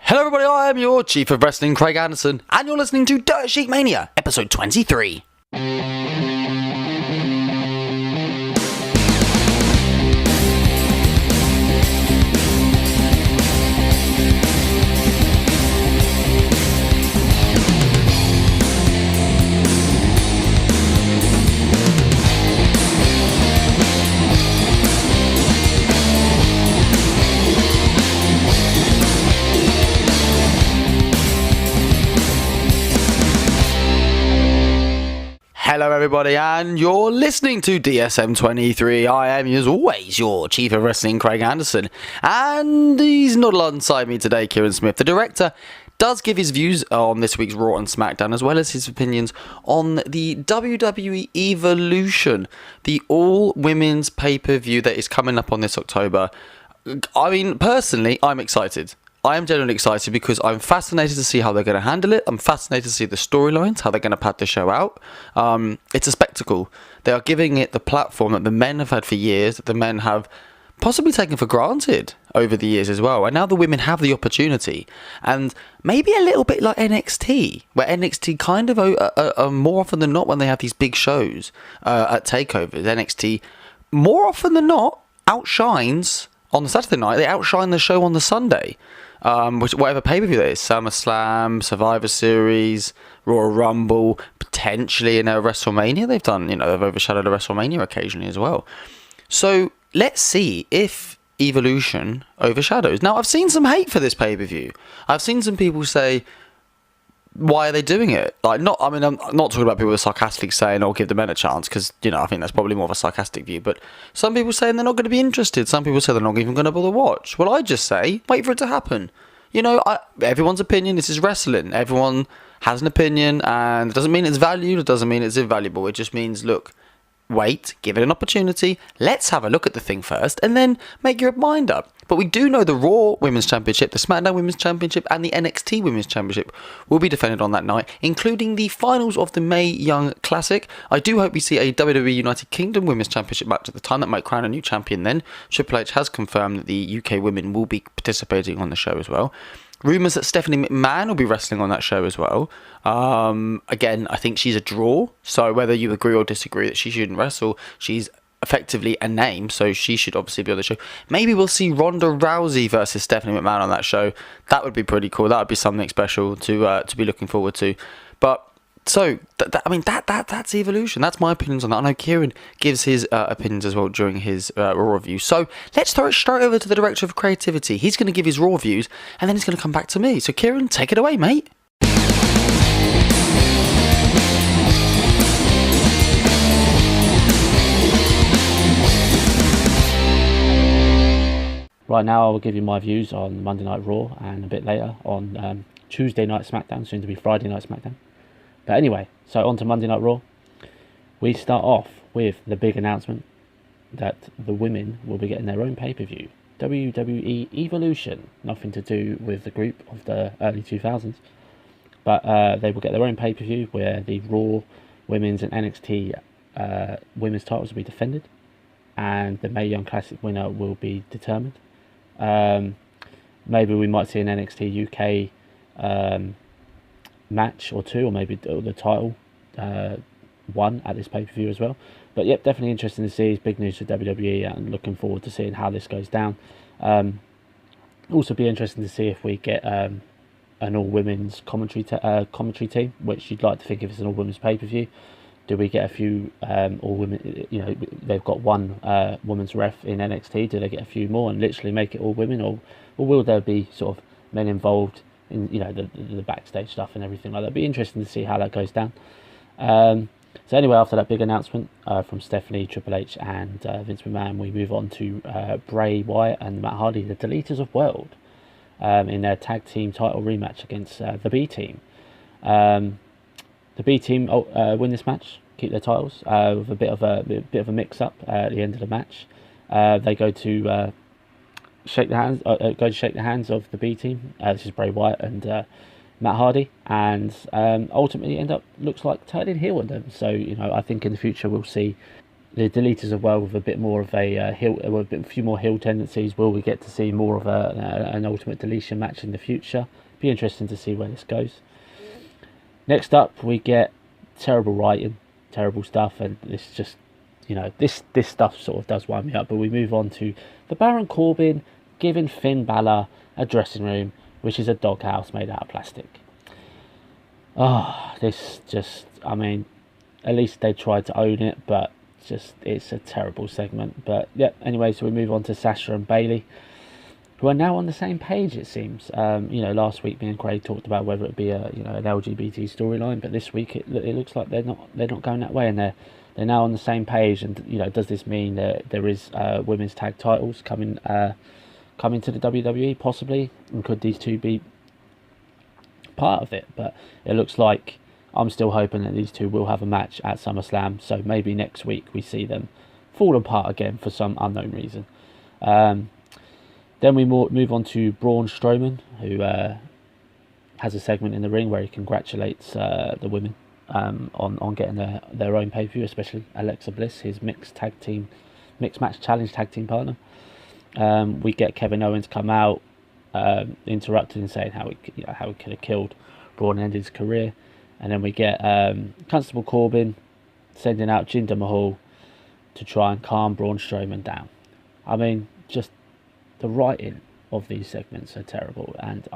Hello everybody, I am your Chief of Wrestling, Craig Anderson, and you're listening to Dirt Sheet Mania, episode 23. Hello everybody, and you're listening to DSM23. I am, as always, your Chief of Wrestling, Craig Anderson. And he's not alongside me today, Kieran Smith. The director does give his views on this week's Raw and SmackDown, as well as his opinions on the WWE Evolution, the all-women's pay-per-view that is coming up on this October. I mean, personally, I'm excited. I am genuinely excited because I'm fascinated to see how they're going to handle it. I'm fascinated to see the storylines, how they're going to pad the show out. It's a spectacle. They are giving it the platform that the men have had for years, that the men have possibly taken for granted over the years as well. And now the women have the opportunity. And maybe a little bit like NXT, where NXT kind of, more often than not, when they have these big shows at takeovers, NXT, more often than not, outshines on the Saturday night. They outshine the show on the Sunday. Whatever pay-per-view that is, SummerSlam, Survivor Series, Royal Rumble, potentially in a WrestleMania. They've overshadowed a WrestleMania occasionally as well. So let's see if Evolution overshadows. Now, I've seen some hate for this pay-per-view. I've seen some people say, why are they doing it? I'm not talking about people sarcastically saying, "Oh, give the men a chance," because I think that's probably more of a sarcastic view. But some people saying they're not going to be interested. Some people say they're not even going to bother watch. Well, I just say, wait for it to happen. Everyone's opinion. This is wrestling. Everyone has an opinion, and it doesn't mean it's valued. It doesn't mean it's invaluable. It just means, look, wait, give it an opportunity. Let's have a look at the thing first, and then make your mind up. But we do know the Raw Women's Championship, the SmackDown Women's Championship, and the NXT Women's Championship will be defended on that night, including the finals of the Mae Young Classic. I do hope we see a WWE United Kingdom Women's Championship match at the time that might crown a new champion then. Triple H has confirmed that the UK women will be participating on the show as well. Rumours that Stephanie McMahon will be wrestling on that show as well. Again, I think she's a draw, so whether you agree or disagree that she shouldn't wrestle, she's effectively a name, so she should obviously be on the show. Maybe we'll see Ronda Rousey versus Stephanie McMahon on that show. That would be pretty cool. That would be something special to be looking forward to. But so that's Evolution. That's my opinions on that. I know Kieran gives his opinions as well during his Raw review. So let's throw it straight over to the Director of Creativity. He's going to give his Raw views, and then he's going to come back to me. So Kieran, take it away, mate. Right now, I will give you my views on Monday Night Raw and a bit later on Tuesday Night SmackDown, soon to be Friday Night SmackDown. But anyway, so on to Monday Night Raw. We start off with the big announcement that the women will be getting their own pay-per-view. WWE Evolution, nothing to do with the group of the early 2000s. But they will get their own pay-per-view where the Raw Women's and NXT women's titles will be defended. And the Mae Young Classic winner will be determined. Maybe we might see an NXT UK match or two, or maybe the title won at this pay-per-view as well. But yep, definitely interesting to see. It's big news for WWE, and looking forward to seeing how this goes down. Also be interesting to see if we get an all-women's commentary team, which you'd like to think if it's an all-women's pay-per-view. Do we get a few all-women, they've got one women's ref in NXT, do they get a few more and literally make it all women, or will there be sort of men involved in, the backstage stuff and everything like that? It'd be interesting to see how that goes down. So anyway, after that big announcement from Stephanie, Triple H and Vince McMahon, we move on to Bray, Wyatt and Matt Hardy, the Deleters of World, in their tag team title rematch against the B Team. The B Team win this match, keep their titles with a bit of a mix-up at the end of the match. They go to shake the hands of the B Team. This is Bray Wyatt and Matt Hardy, and ultimately looks like turning heel on them. So I think in the future we'll see the deleters as well, with a bit more of a few more heel tendencies. Will we get to see more of an ultimate deletion match in the future? Be interesting to see where this goes. Next up, we get terrible writing, terrible stuff, and this just, this stuff sort of does wind me up. But we move on to the Baron Corbin giving Finn Balor a dressing room, which is a doghouse made out of plastic. This just, I mean, at least they tried to own it, but it's a terrible segment. But yeah, anyway, so we move on to Sasha and Bayley, who are now on the same page, it seems. Last week me and Craig talked about whether it be an LGBT storyline, but this week it looks like they're not going that way, and they're now on the same page. And does this mean that there is women's tag titles coming to the WWE possibly, and could these two be part of it? But it looks like I'm still hoping that these two will have a match at SummerSlam, so maybe next week we see them fall apart again for some unknown reason. Then we move on to Braun Strowman, who has a segment in the ring where he congratulates the women on getting their own pay-per-view, especially Alexa Bliss, his mixed match challenge tag team partner. We get Kevin Owens come out, interrupting and saying how he could have killed Braun and ended his career. And then we get Constable Corbin sending out Jinder Mahal to try and calm Braun Strowman down. I mean, just the writing of these segments are terrible, and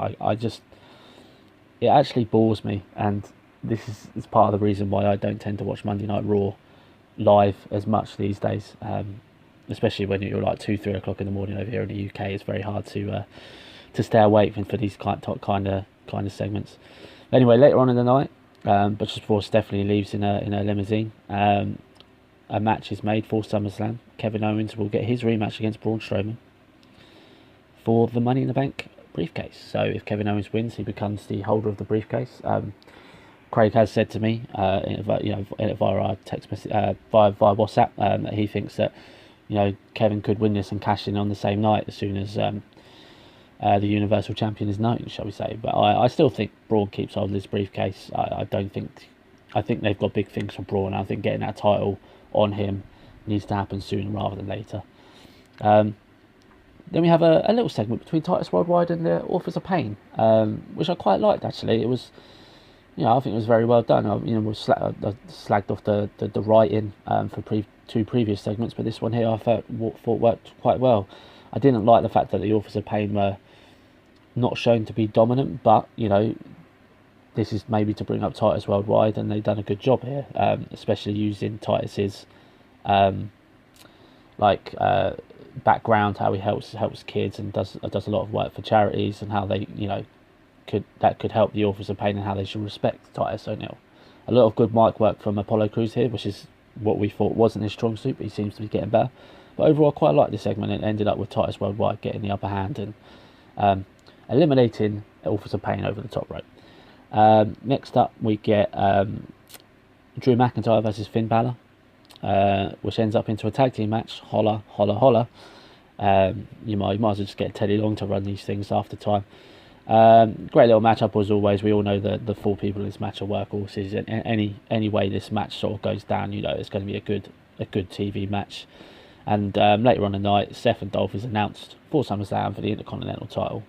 it actually bores me. And this is part of the reason why I don't tend to watch Monday Night Raw live as much these days, especially when you're like 2-3 o'clock in the morning over here in the UK. It's very hard to stay awake for these kind of segments. Anyway, later on in the night, but just before Stephanie leaves in a limousine, a match is made for SummerSlam. Kevin Owens will get his rematch against Braun Strowman for the Money in the Bank briefcase. So if Kevin Owens wins, he becomes the holder of the briefcase. Craig has said to me, via our text message, via WhatsApp, that he thinks that Kevin could win this and cash in on the same night as soon as the Universal Champion is known, shall we say. But I still think Braun keeps hold of this briefcase. I think they've got big things for Braun. I think getting that title on him needs to happen sooner rather than later. Then we have a little segment between Titus Worldwide and the Authors of Pain, which I quite liked actually. It was, I think it was very well done. We slagged off the writing for two previous segments, but this one here I thought worked quite well. I didn't like the fact that the Authors of Pain were not shown to be dominant, but this is maybe to bring up Titus Worldwide, and they've done a good job here, especially using Titus's background, how he helps kids and does a lot of work for charities, and how they could help the Authors of Pain, and how they should respect Titus O'Neil. A lot of good mic work from Apollo Crews here, which is what we thought wasn't his strong suit, but he seems to be getting better. But overall, I quite like this segment. It ended up with Titus Worldwide getting the upper hand and eliminating Authors of Pain over the top rope. Next up, we get Drew McIntyre versus Finn Balor, which ends up into a tag team match. Holla, holla, holla. You might as well just get Teddy Long to run these things after time. Great little matchup as always. We all know the four people in this match are workhorses, and any way this match sort of goes down, it's going to be a good TV match. And later on in the night, Seth and Dolph is announced for SummerSlam for the Intercontinental title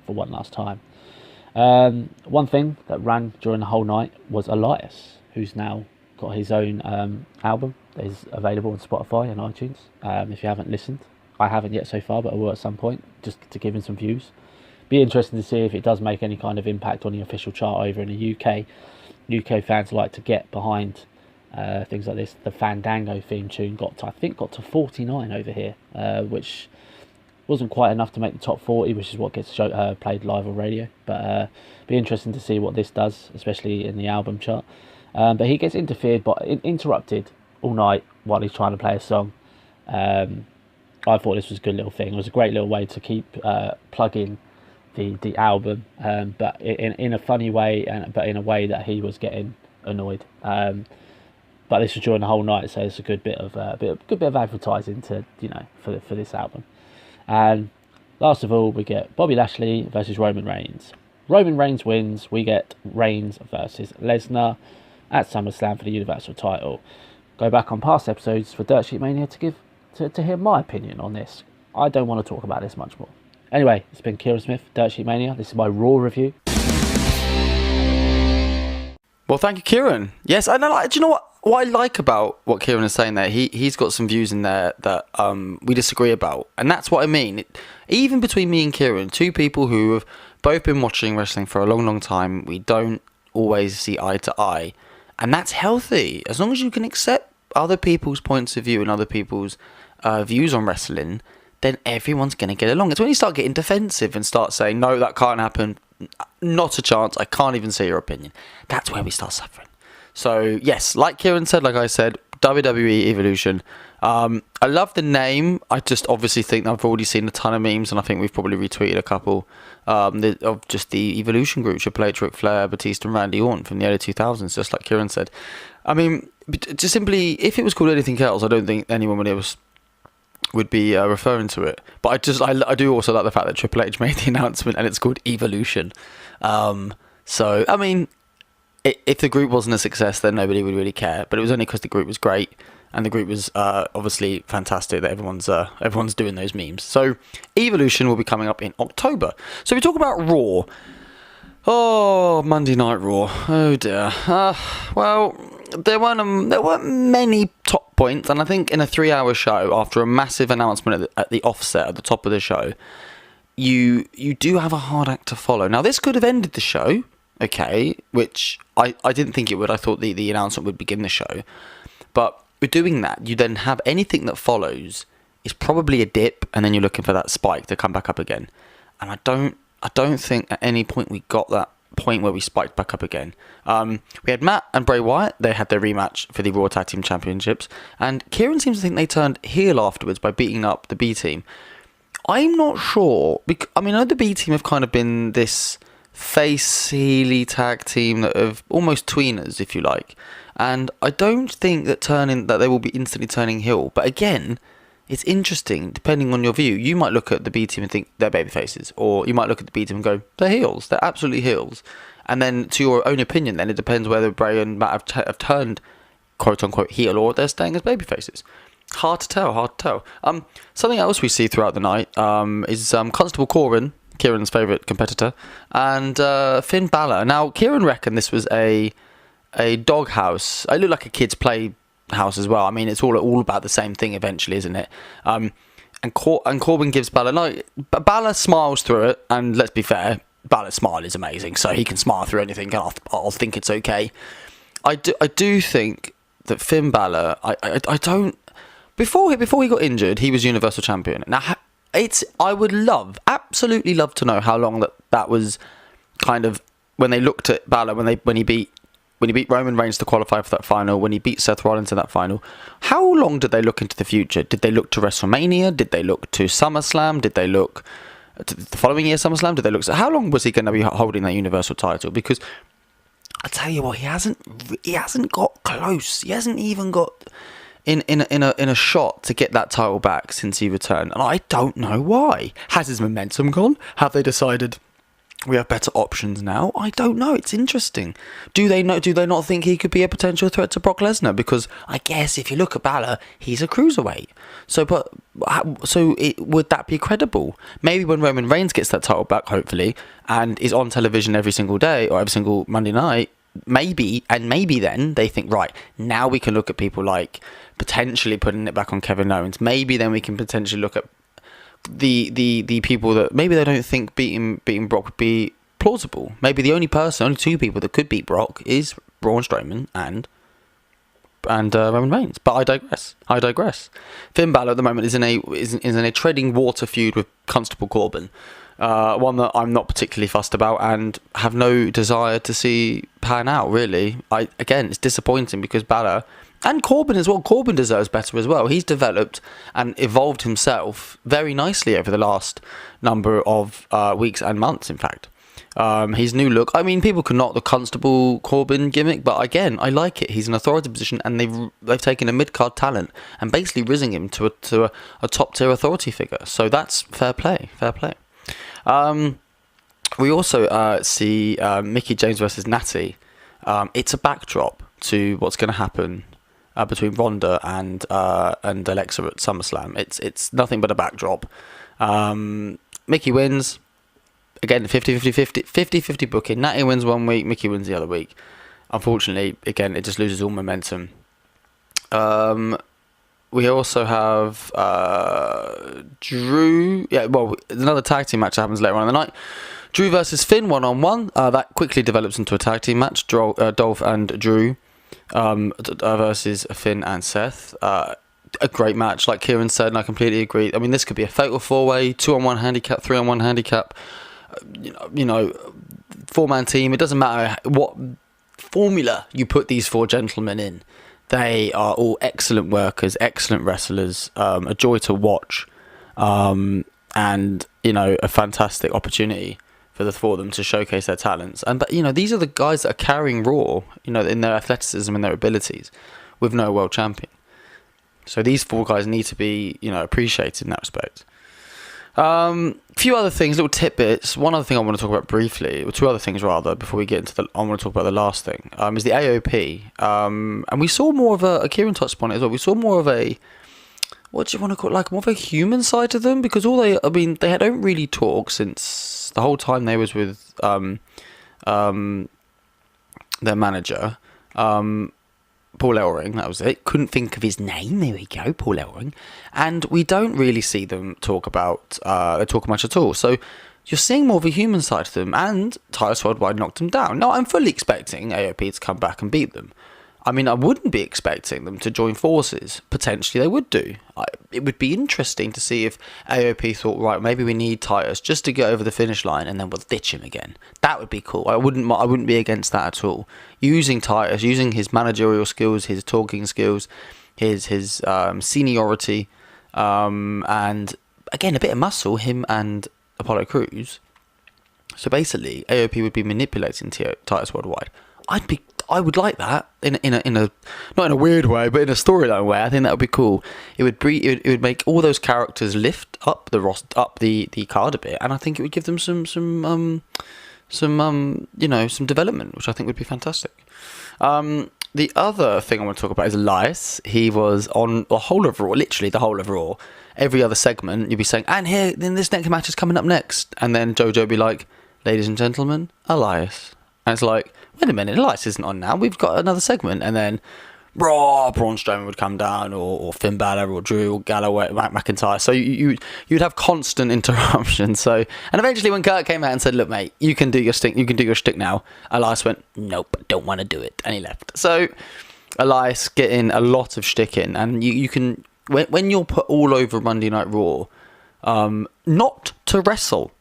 for one last time. One thing that ran during the whole night was Elias, who's now got his own album that is available on Spotify and iTunes. If you haven't listened, I haven't yet so far, but I will at some point, just to give him some views. Be interesting to see if it does make any kind of impact on the official chart over in the UK. UK fans like to get behind things like this. The Fandango theme tune got to 49 over here, which wasn't quite enough to make the top 40, which is what gets played live on radio. But be interesting to see what this does, especially in the album chart. But he gets interrupted all night while he's trying to play a song. I thought this was a good little thing. It was a great little way to keep plugging the album, but in a funny way, but in a way that he was getting annoyed. But this was during the whole night, so it's a good bit of advertising to for this album. And last of all, we get Bobby Lashley versus Roman Reigns. Roman Reigns wins. We get Reigns versus Lesnar at SummerSlam for the Universal title. go back on past episodes for Dirt Sheet Mania to hear my opinion on this. I don't want to talk about this much more. Anyway, it's been Kieran Smith, Dirt Sheet Mania. This is my Raw review. Well, thank you, Kieran. Yes, I know. Do you know what I like about what Kieran is saying there? He's got some views in there that we disagree about, and that's what I mean. Even between me and Kieran, two people who have both been watching wrestling for a long, long time, we don't always see eye to eye, and that's healthy. As long as you can accept other people's points of view and other people's views on wrestling, then everyone's going to get along. It's when you start getting defensive and start saying, no, that can't happen, not a chance, I can't even say your opinion. That's where we start suffering. So, yes, like Kieran said, like I said, WWE Evolution. I love the name. I just obviously think I've already seen a ton of memes, and I think we've probably retweeted a couple of just the Evolution group, Triple H, Ric Flair, Batista and Randy Orton from the early 2000s, just like Kieran said. I mean, just simply, if it was called anything else, I don't think anyone would be referring to it. But I do also like the fact that Triple H made the announcement and it's called Evolution. So, I mean, if the group wasn't a success, then nobody would really care. But it was only because the group was great and the group was obviously fantastic that everyone's doing those memes. So, Evolution will be coming up in October. So, we talk about Raw. Oh, Monday Night Raw. Oh dear. Well, there weren't many top points, and I think in a 3-hour show, after a massive announcement at the offset at the top of the show, you do have a hard act to follow. Now, this could have ended the show, okay, which I didn't think it would. I thought the announcement would begin the show, but with doing that, you then have anything that follows is probably a dip, and then you're looking for that spike to come back up again. And I don't think at any point we got that point where we spiked back up again. We had Matt and Bray Wyatt. They had their rematch for the Raw Tag Team Championships, and Kieran seems to think they turned heel afterwards by beating up the B Team. I'm not sure. I mean, I know the B Team have kind of been this face-heely tag team that have almost tweeners, if you like, and I don't think that they will be instantly turning heel. But again, it's interesting, depending on your view. You might look at the B Team and think they're baby faces, or you might look at the B Team and go, they're heels. They're absolutely heels. And then, to your own opinion, then it depends whether Bray and Matt have turned quote unquote heel or they're staying as baby faces. Hard to tell. Something else we see throughout the night is Constable Corbin, Kieran's favourite competitor, and Finn Balor. Now, Kieran reckoned this was a doghouse. It looked like a kid's play house as well. I mean, it's all about the same thing eventually, isn't it? And Corbin gives Balor. No, Balor smiles through it, and let's be fair, Balor's smile is amazing, so he can smile through anything, and I'll think it's okay. I do think that Finn Balor. I don't. Before he got injured, he was Universal Champion. Now, I would absolutely love to know how long that was. Kind of when they looked at Balor when he beat Roman Reigns to qualify for that final, when he beat Seth Rollins in that final, how long did they look into the future? Did they look to WrestleMania? Did they look to SummerSlam? Did they look to the following year SummerSlam? Did they look? How long was he going to be holding that Universal title? Because I tell you what, he hasn't got close. He hasn't even got in a shot to get that title back since he returned, and I don't know why. Has his momentum gone? Have they decided we have better options now? I don't know. It's interesting. Do they not think he could be a potential threat to Brock Lesnar? Because I guess if you look at Balor, he's a cruiserweight. Would that be credible? Maybe when Roman Reigns gets that title back, hopefully, and is on television every single day or every single Monday night, maybe then they think, right, now we can look at people like potentially putting it back on Kevin Owens. Maybe then we can potentially look at the people that maybe they don't think beating Brock would be plausible. Maybe the only two people that could beat Brock is Braun Strowman and Roman Reigns. But I digress. Finn Balor at the moment is in a treading water feud with Constable Corbin. One that I'm not particularly fussed about and have no desire to see pan out, really. It's disappointing because Balor and Corbin as well. Corbin deserves better as well. He's developed and evolved himself very nicely over the last number of weeks and months, in fact. His new look, I mean, people can knock the Constable Corbin gimmick, but again, I like it. He's in an authority position, and they've taken a mid-card talent and basically risen him to a top-tier authority figure. So that's fair play. We also see Mickie James versus Natty. It's a backdrop to what's going to happen between Ronda and Alexa at SummerSlam. It's nothing but a backdrop. Mickie wins. Again, 50-50 booking. Natty wins one week, Mickie wins the other week. Unfortunately, again, it just loses all momentum. We also have Drew. Yeah, well, another tag team match happens later on in the night. Drew versus Finn 1-on-1. That quickly develops into a tag team match. Dolph and Drew versus Finn and Seth. A great match, like Kieran said, and I completely agree. I mean, this could be a fatal 4-way, 2-on-1 handicap, 3-on-1 handicap. You know, 4-man team. It doesn't matter what formula you put these 4 gentlemen in. They are all excellent workers, excellent wrestlers, a joy to watch, and you know, a fantastic opportunity for the 4 of them to showcase their talents. And but you know, these are the guys that are carrying Raw, you know, in their athleticism and their abilities, with no world champion. So these 4 guys need to be, you know, appreciated in that respect. Few other things, little tidbits. One other thing I want to talk about briefly, or 2 other things rather, before we get into I want to talk about the last thing, is the AOP. And we saw more of a Kieran touched upon it as well. We saw more of a, what do you want to call it, like more of a human side to them, because they don't really talk since the whole time they was with their manager. Paul Ellering, that was it. Couldn't think of his name. There we go, Paul Ellering. And we don't really see them talk much at all. So you're seeing more of a human side to them, and Titus Worldwide knocked them down. Now, I'm fully expecting AOP to come back and beat them. I mean, I wouldn't be expecting them to join forces. Potentially they would do. It would be interesting to see if AOP thought, right, maybe we need Titus just to get over the finish line and then we'll ditch him again. That would be cool. I wouldn't be against that at all. Using Titus, using his managerial skills, his talking skills, his seniority, and again, a bit of muscle, him and Apollo Crews. So basically, AOP would be manipulating Titus Worldwide. I would like that in a not in a weird way, but in a storyline way. I think that would be cool. It would make all those characters lift up the card a bit, and I think it would give them some development, which I think would be fantastic. The other thing I want to talk about is Elias. He was on the whole of Raw, literally the whole of Raw. Every other segment, you'd be saying, and here, then this next match is coming up next, and then JoJo would be like, ladies and gentlemen, Elias. And it's like, wait a minute, Elias isn't on now. We've got another segment. And then Braun Strowman would come down, or Finn Balor, or Drew, or Galloway, McIntyre. So you'd have constant interruptions. So, and eventually, when Kurt came out and said, "Look, mate, you can do your stick. You can do your shtick now," Elias went, "Nope, don't want to do it," and he left. So Elias getting a lot of shtick in, and you can when you're put all over Monday Night Raw, not to wrestle.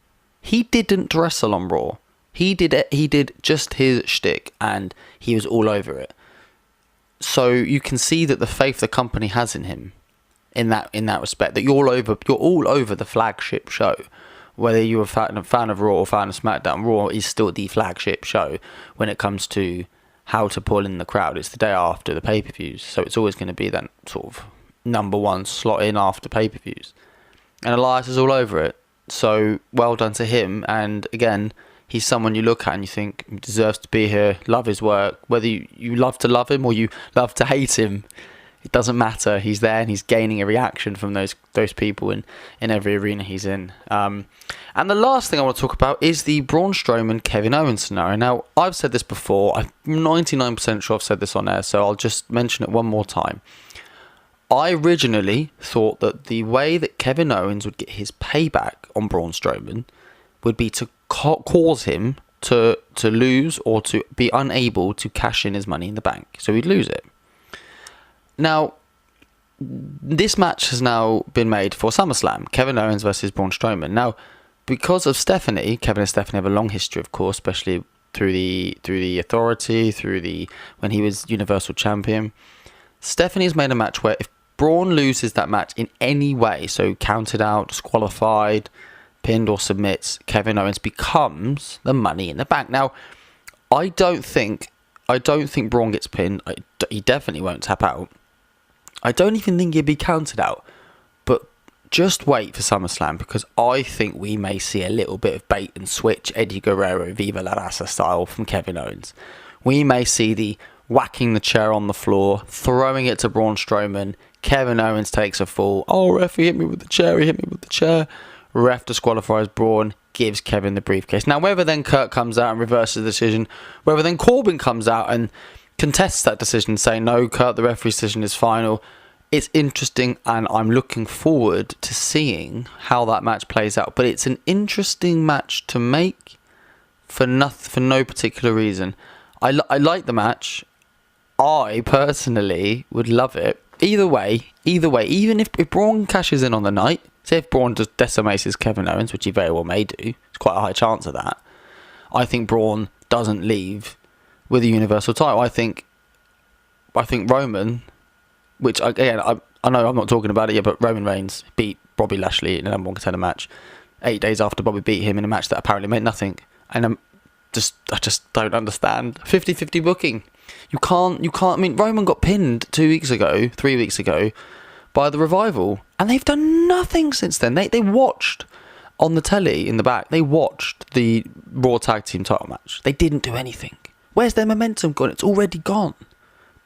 He didn't wrestle on Raw. He did it. He did just his shtick, and he was all over it. So you can see that the faith the company has in him, in that respect, that you're all over the flagship show. Whether you're a fan of Raw or fan of SmackDown, Raw is still the flagship show when it comes to how to pull in the crowd. It's the day after the pay-per-views, so it's always going to be that sort of number one slot in after pay-per-views. And Elias is all over it. So well done to him. And again, he's someone you look at and you think he deserves to be here, love his work. Whether you love to love him or you love to hate him, it doesn't matter. He's there and he's gaining a reaction from those people in every arena he's in. And the last thing I want to talk about is the Braun Strowman Kevin Owens scenario. Now, I've said this before. I'm 99% sure I've said this on air, so I'll just mention it one more time. I originally thought that the way that Kevin Owens would get his payback on Braun Strowman would be to cause him to lose or to be unable to cash in his money in the bank. So he'd lose it. Now, this match has now been made for SummerSlam. Kevin Owens versus Braun Strowman. Now, because of Stephanie, Kevin and Stephanie have a long history, of course, especially through the Authority, when he was Universal Champion. Stephanie's made a match where if Braun loses that match in any way, so counted out, disqualified, pinned or submits, Kevin Owens becomes the Money in the Bank. Now, I don't think Braun gets pinned. He definitely won't tap out. I don't even think he'll be counted out. But just wait for SummerSlam, because I think we may see a little bit of bait and switch, Eddie Guerrero, Viva La Raza style from Kevin Owens. We may see the whacking the chair on the floor, throwing it to Braun Strowman. Kevin Owens takes a fall. Oh, ref, he hit me with the chair, he hit me with the chair. Ref disqualifies Braun, gives Kevin the briefcase. Now, whether then Kurt comes out and reverses the decision, whether then Corbin comes out and contests that decision, saying, no, Kurt, the referee's decision is final, it's interesting, and I'm looking forward to seeing how that match plays out. But it's an interesting match to make for no particular reason. I like the match. I personally would love it. Either way, even if Braun cashes in on the night, say if Braun just decimates Kevin Owens, which he very well may do, it's quite a high chance of that, I think Braun doesn't leave with a Universal title. I think Roman, which again, I know I'm not talking about it yet, but Roman Reigns beat Bobby Lashley in a number one contender match 8 days after Bobby beat him in a match that apparently meant nothing. And I just don't understand 50-50 booking. You can't. I mean, Roman got pinned 3 weeks ago, by the Revival, and they've done nothing since then. They watched on the telly in the back. They watched the Raw Tag Team title match. They didn't do anything. Where's their momentum gone? It's already gone.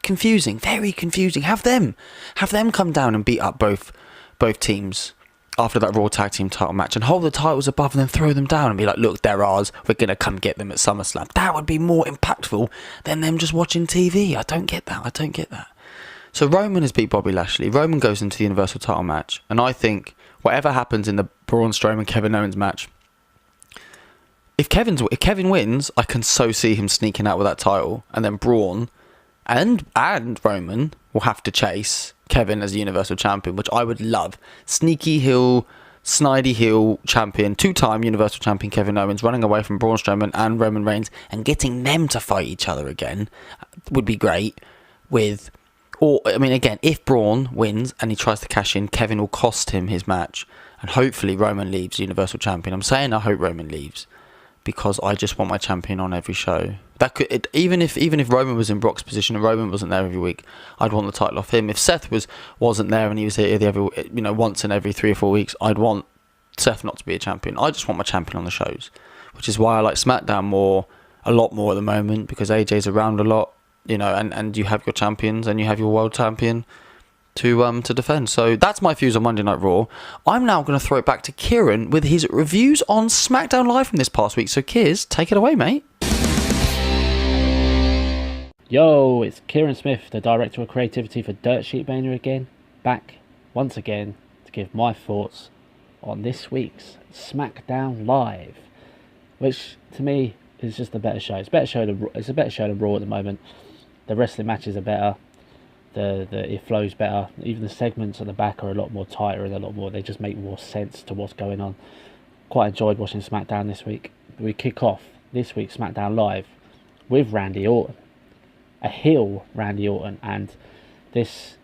Confusing, very confusing. Have them come down and beat up both teams after that Raw Tag Team title match and hold the titles above and then throw them down and be like, look, they're ours, we're going to come get them at SummerSlam. That would be more impactful than them just watching TV. I don't get that. So Roman has beat Bobby Lashley. Roman goes into the Universal title match, and I think whatever happens in the Braun Strowman Kevin Owens match, if Kevin wins, I can so see him sneaking out with that title, and then Braun and Roman will have to chase Kevin as the Universal Champion, which I would love. Sneaky heel, snidey heel champion, 2-time Universal Champion Kevin Owens running away from Braun Strowman and Roman Reigns and getting them to fight each other again would be great. Again, if Braun wins and he tries to cash in, Kevin will cost him his match, and hopefully Roman leaves Universal Champion. I'm saying I hope Roman leaves, because I just want my champion on every show. Even if Roman was in Brock's position and Roman wasn't there every week, I'd want the title off him. If Seth wasn't there and he was here once in every 3 or 4 weeks, I'd want Seth not to be a champion. I just want my champion on the shows, which is why I like SmackDown a lot more at the moment, because AJ's around a lot, and you have your champions and you have your world champion to defend. So that's my views on Monday Night Raw. I'm now going to throw it back to Kieran with his reviews on SmackDown Live from this past week. So Kiers, take it away, mate. Yo, it's Kieran Smith, the Director of Creativity for Dirt Sheet Mania again, back once again to give my thoughts on this week's SmackDown Live, which to me is just a better show. It's a better show than Raw at the moment. The wrestling matches are better. It flows better. Even the segments at the back are a lot more tighter and they just make more sense to what's going on. Quite enjoyed watching SmackDown this week. We kick off this week's SmackDown Live with Randy Orton, a heel Randy Orton, and this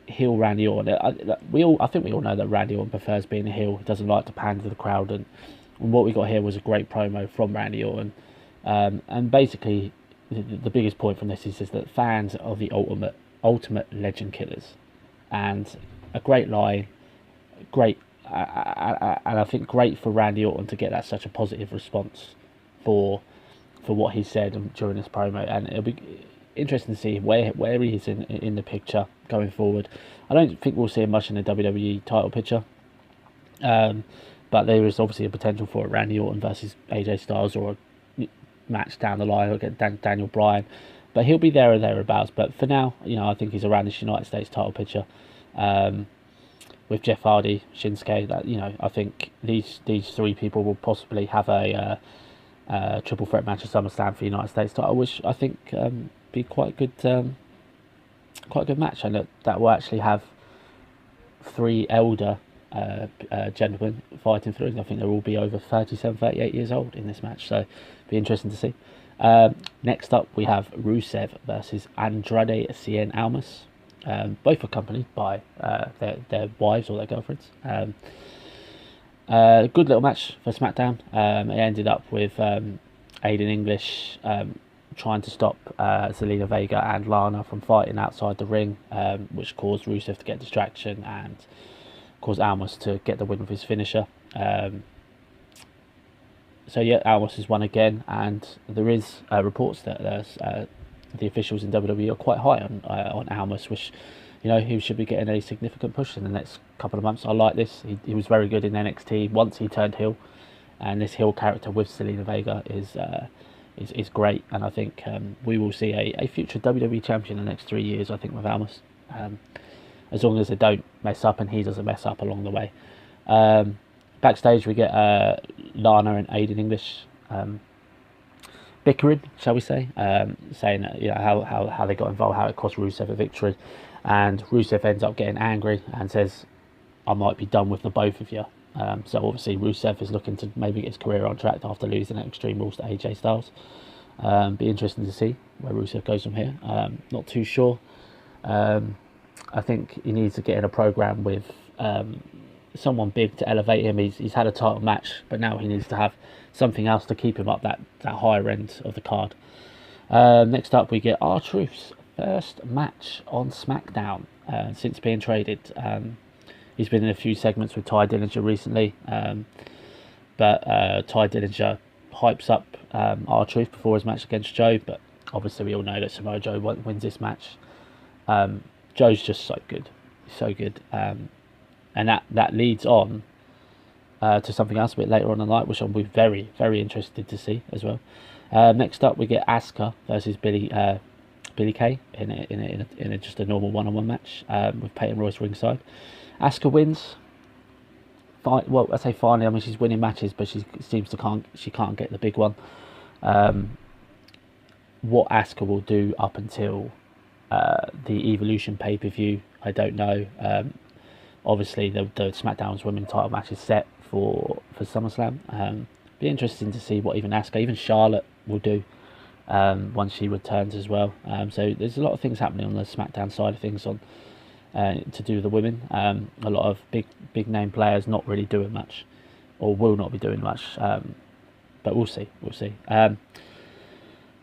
heel Randy Orton. I think we all know that Randy Orton prefers being a heel. He doesn't like to pander to the crowd, and what we got here was a great promo from Randy Orton, and basically the biggest point from this is that fans are the ultimate legend killers, and a great line, and I think great for Randy Orton to get that such a positive response for what he said during this promo, and it'll be interesting to see where he is in the picture going forward. I don't think we'll see him much in the WWE title picture, but there is obviously a potential for a Randy Orton versus AJ Styles or a match down the line against Daniel Bryan, but he'll be there or thereabouts. But for now, I think he's around this United States title picture with Jeff Hardy, Shinsuke. That I think these 3 people will possibly have a triple threat match at SummerSlam for the United States title, which I think be quite a good match, and that will actually have 3 elder gentlemen fighting for it. I think they'll all be over 37, 38 years old in this match, so be interesting to see. Next up, we have Rusev versus Andrade Cien Almas, both accompanied by their wives or their girlfriends. Good little match for SmackDown. It ended up with Aiden English trying to stop Zelina Vega and Lana from fighting outside the ring, which caused Rusev to get distraction and caused Almas to get the win with his finisher. So yeah, Almas has won again, and there is reports that the officials in WWE are quite high on Almas, which, you know, he should be getting a significant push in the next couple of months. I like this. He was very good in NXT once he turned heel, and this heel character with Selena Vega is great. And I think we will see a future WWE champion in the next 3 years. I think with Almas, as long as they don't mess up and he doesn't mess up along the way. Backstage we get Lana and Aiden English bickering, shall we say, saying you know how they got involved, how it cost Rusev a victory, and Rusev ends up getting angry and says, "I might be done with the both of you." So obviously Rusev is looking to maybe get his career on track after losing at Extreme Rules to AJ Styles. Be interesting to see where Rusev goes from here. Not too sure. I think he needs to get in a program with someone big to elevate him. He's had a title match, but now he needs to have something else to keep him up that higher end of the card. Next up we get R-Truth's first match on SmackDown since being traded. He's been in a few segments with Ty Dillinger recently, but Ty Dillinger hypes up R-Truth before his match against Joe, but obviously we all know that Samoa Joe wins this match. Joe's just so good, and that leads on to something else a bit later on in the night, which I'll be very, very interested to see as well. Next up we get Asuka versus Billy Kay in just a normal one-on-one match with Peyton Royce ringside. Asuka wins. Well, I say finally. I mean, she's winning matches, but she can't get the big one. What Asuka will do up until the Evolution pay-per-view, I don't know. Obviously, the SmackDown's women's title match is set for SummerSlam. Be interesting to see what even Asuka, even Charlotte will do once she returns as well. So there's a lot of things happening on the SmackDown side of things on. To do with the women, a lot of big name players not really doing much, or will not be doing much, but we'll see.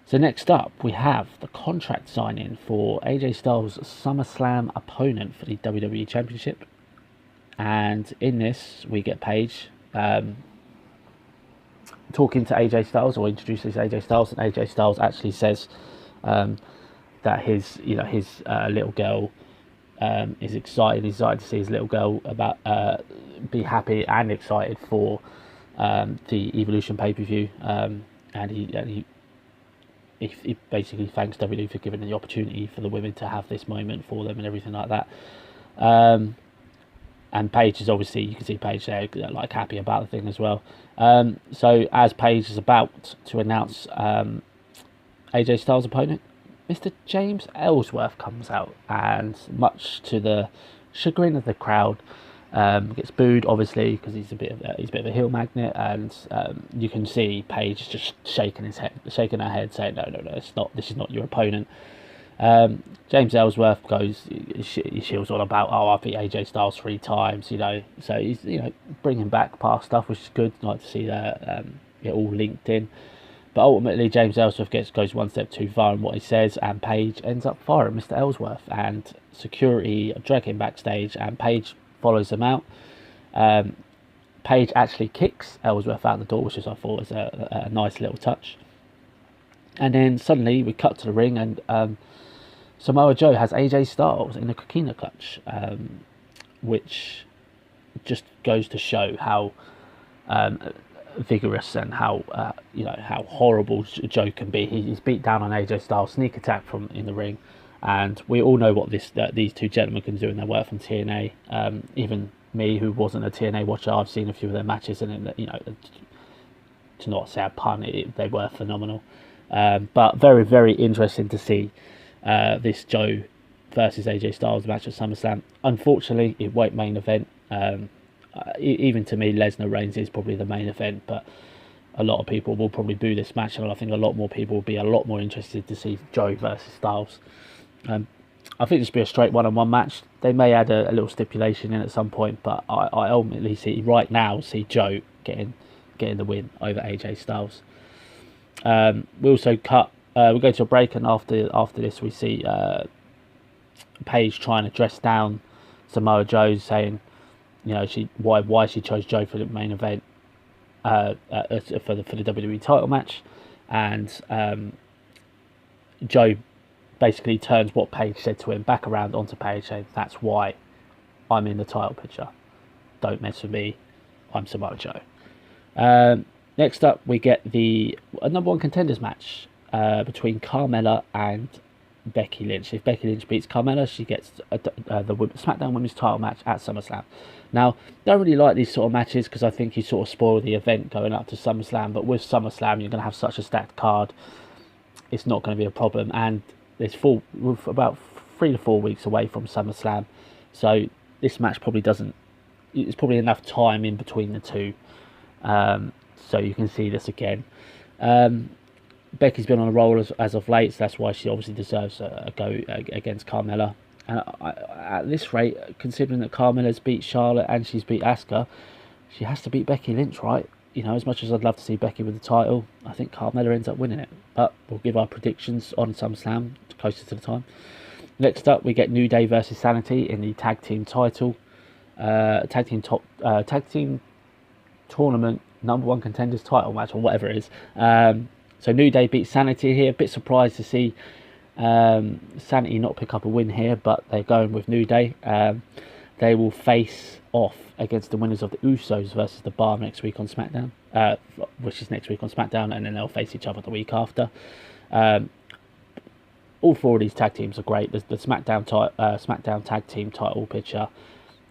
So next up we have the contract signing for AJ Styles' SummerSlam opponent for the WWE Championship, and in this we get Paige talking to AJ Styles, or introduces AJ Styles, and AJ Styles actually says that his little girl is excited. He's excited to see his little girl be happy and excited for the Evolution pay-per-view, and he basically thanks WWE for giving the opportunity for the women to have this moment for them and everything like that. And Paige is obviously, you can see Paige there like happy about the thing as well. So as Paige is about to announce AJ Styles' opponent, Mr. James Ellsworth comes out, and much to the chagrin of the crowd, gets booed obviously because he's a bit of a heel magnet, and you can see Paige just shaking her head, saying no, this is not your opponent. James Ellsworth goes, she was all about, I beat AJ Styles 3 times, so he's bringing back past stuff, which is good. Like to see that it all linked in. But ultimately, James Ellsworth goes one step too far in what he says, and Paige ends up firing Mr. Ellsworth, and security drag him backstage, and Paige follows him out. Paige actually kicks Ellsworth out the door, which I thought was a nice little touch. And then suddenly we cut to the ring, and Samoa Joe has AJ Styles in a coquina clutch, which just goes to show how vigorous and how horrible Joe can be. He's beat down on AJ Styles, sneak attack from in the ring, and we all know what these two gentlemen can do in their work from TNA. Even me, who wasn't a TNA watcher, I've seen a few of their matches, and to not say a pun, they were phenomenal. But very, very interesting to see this Joe versus AJ Styles match at SummerSlam. Unfortunately, it won't main event. Even to me, Lesnar Reigns is probably the main event, but a lot of people will probably boo this match, and I think a lot more people will be a lot more interested to see Joe versus Styles. I think this will be a straight one-on-one match. They may add a little stipulation in at some point, but I ultimately see Joe getting the win over AJ Styles. We also we go to a break, and after this we see Paige trying to dress down Samoa Joe, saying why she chose Joe for the main event. for the WWE title match, and Joe basically turns what Paige said to him back around onto Paige, saying, "That's why I'm in the title picture. Don't mess with me. I'm Samoa Joe." Next up, we get a number one contenders match between Carmella and Becky Lynch. If Becky Lynch beats Carmella, she gets the SmackDown Women's title match at SummerSlam. Now, don't really like these sort of matches because I think you sort of spoil the event going up to SummerSlam. But with SummerSlam, you're going to have such a stacked card. It's not going to be a problem. And we're about 3 to 4 weeks away from SummerSlam. So this match probably doesn't... It's probably enough time in between the two. So you can see this again. Becky's been on a roll as of late, so that's why she obviously deserves a go against Carmella. And at this rate, considering that Carmella's beat Charlotte and she's beat Asuka, she has to beat Becky Lynch, right? You know, as much as I'd love to see Becky with the title, I think Carmella ends up winning it. But we'll give our predictions on SummerSlam closer to the time. Next up, we get New Day versus Sanity in the tag team title, tag team tournament number one contenders title match, or whatever it is. So New Day beat Sanity here. A bit surprised to see Sanity not pick up a win here, but they're going with New Day. They will face off against the winners of the Usos versus the Bar next week on SmackDown, which is next week on SmackDown, and then they'll face each other the week after. All 4 of these tag teams are great. The SmackDown tag team title picture,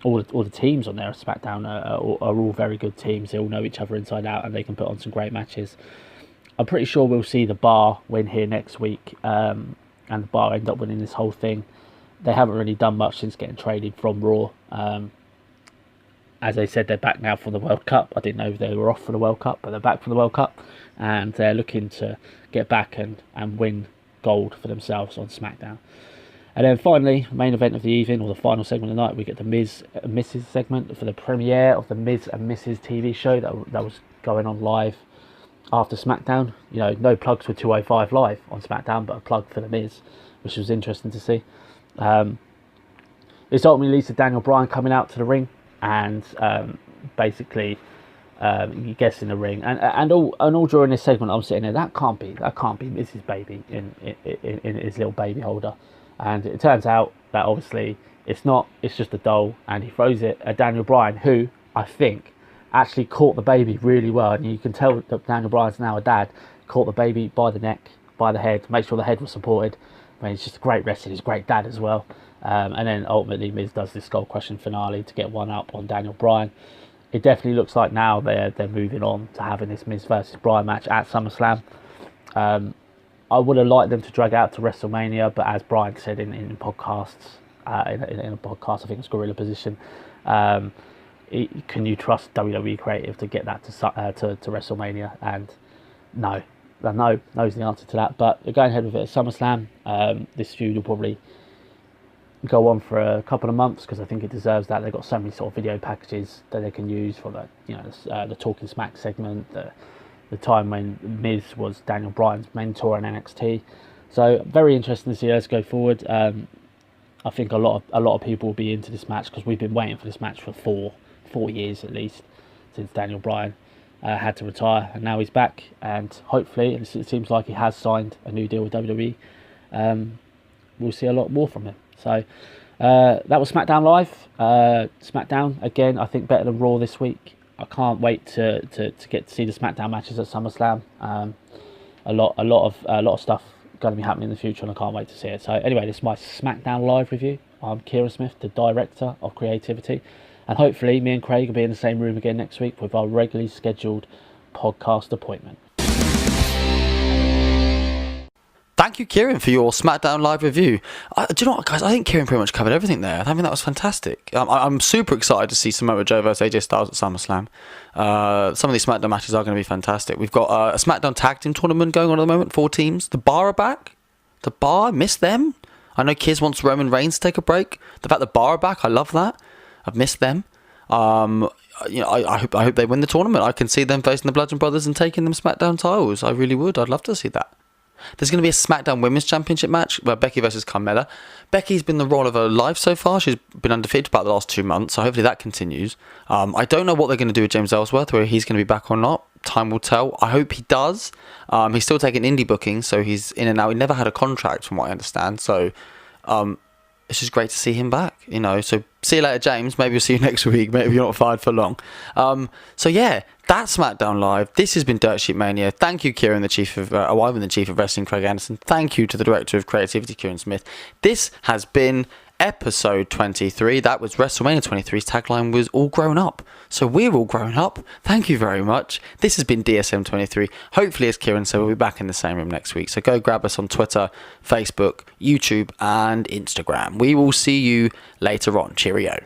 all the teams on there at SmackDown are all very good teams. They all know each other inside out, and they can put on some great matches. I'm pretty sure we'll see the Bar win here next week, and the Bar end up winning this whole thing. They haven't really done much since getting traded from Raw. As they said, they're back now for the World Cup. I didn't know they were off for the World Cup, but they're back for the World Cup, and they're looking to get back and win gold for themselves on SmackDown. And then finally, main event of the evening, or the final segment of the night, we get the Miz and Mrs. segment for the premiere of the Miz and Mrs. TV show that was going on live after SmackDown. You know, no plugs for 205 Live on SmackDown, but a plug for the Miz, which was interesting to see. This ultimately leads to Daniel Bryan coming out to the ring and basically he gets in the ring, and all during this segment I'm sitting there, that can't be Mrs. Baby in his little baby holder. And it turns out that obviously it's not, it's just a doll, and he throws it at Daniel Bryan, who I think actually caught the baby really well. And you can tell that Daniel Bryan's now a dad, caught the baby by the neck, by the head, make sure the head was supported. I mean, he's just a great wrestler, he's a great dad as well. And then ultimately Miz does this skull-crushing finale to get one up on Daniel Bryan. It definitely looks like now they're moving on to having this Miz versus Bryan match at SummerSlam. I would have liked them to drag out to WrestleMania, but as Brian said in podcasts, in a podcast, I think it's Gorilla Position, can you trust WWE Creative to get that to WrestleMania? And no's the answer to that. But they're going ahead with it at SummerSlam. This feud will probably go on for a couple of months because I think it deserves that. They've got so many sort of video packages that they can use for the Talking Smack segment, the time when Miz was Daniel Bryan's mentor in NXT. So very interesting to see us go forward. I think a lot of people will be into this match because we've been waiting for this match for four years at least, since Daniel Bryan had to retire, and now he's back, and hopefully, and it seems like he has signed a new deal with WWE, we'll see a lot more from him. So that was SmackDown Live. SmackDown again, I think better than Raw this week. I can't wait to get to see the SmackDown matches at SummerSlam. A lot of stuff going to be happening in the future, and I can't wait to see it. So anyway, this is my SmackDown Live review. I'm Kieran Smith, the Director of Creativity, and hopefully me and Craig will be in the same room again next week with our regularly scheduled podcast appointment. Thank you, Kieran, for your SmackDown Live review. Do you know what, guys? I think Kieran pretty much covered everything there. I think that was fantastic. I'm super excited to see Samoa Joe versus AJ Styles at SummerSlam. Some of these SmackDown matches are going to be fantastic. We've got a SmackDown Tag Team Tournament going on at the moment, 4 teams. The Bar are back. The Bar, I miss them. I know Kiz wants Roman Reigns to take a break. The fact the Bar are back, I love that. I've missed them. I hope they win the tournament. I can see them facing the Bludgeon Brothers and taking them SmackDown titles. I really would. I'd love to see that. There's going to be a SmackDown Women's Championship match where Becky versus Carmella. Becky's been the role of her life so far. She's been undefeated for about the last 2 months, so hopefully that continues. I don't know what they're going to do with James Ellsworth, whether he's going to be back or not. Time will tell. I hope he does. He's still taking indie bookings, so he's in and out. He never had a contract, from what I understand, so it's just great to see him back, you know. So see you later, James. Maybe we'll see you next week. Maybe you're not fired for long. So yeah, that's SmackDown Live. This has been Dirt Sheet Mania. Thank you, Kieran, the chief of the chief of wrestling, Craig Anderson. Thank you to the director of creativity, Kieran Smith. This has been episode 23. That was WrestleMania 23's tagline was all grown up. So we're all grown up. Thank you very much. This has been DSM 23. Hopefully, as Kieran said, we'll be back in the same room next week. So go grab us on Twitter, Facebook, YouTube, and Instagram. We will see you later on. Cheerio.